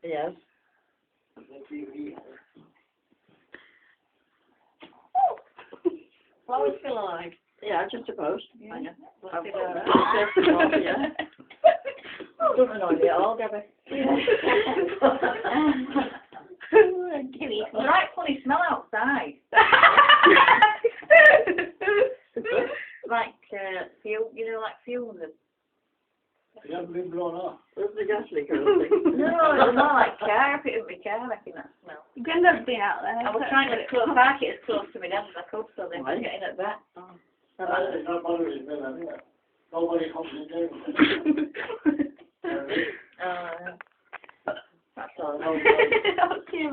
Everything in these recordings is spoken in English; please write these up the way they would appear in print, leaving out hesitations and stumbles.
Yes. Flowers feel alive. Yeah, just about. Yeah. Kind of. Let's do Yeah. that. Doesn't annoy me at all, Gabby. It's a right funny smell outside. Like fuel, you know, like fuel. You haven't been blown off. There's the gas leak or something. No, it's more like car. If it was my car making that smell. Granddad's been out there. I was trying to park it as close to my dad as I could, so they Right. could get in at that. It's not bothering me, anyway. Nobody comes in there. That's all. Okay,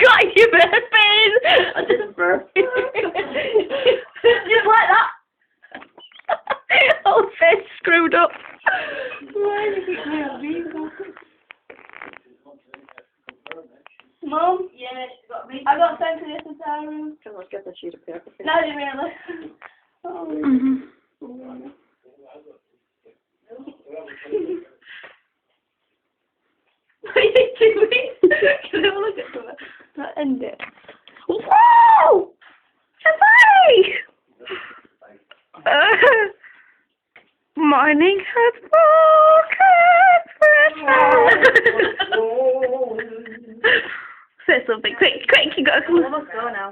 Got your burping! I didn't burp. Just like that. Whole face screwed up. why did you keep me on Mum? Yeah, she's got me. I got sent to the SSI room. Come on, let's get the sheet of paper. No, didn't really. Oh. Mhm. What are you doing? Can I look at that? That end it. Whoa! Safari! Morning has broken. Say something quick, quick, you gotta come. Let's go now.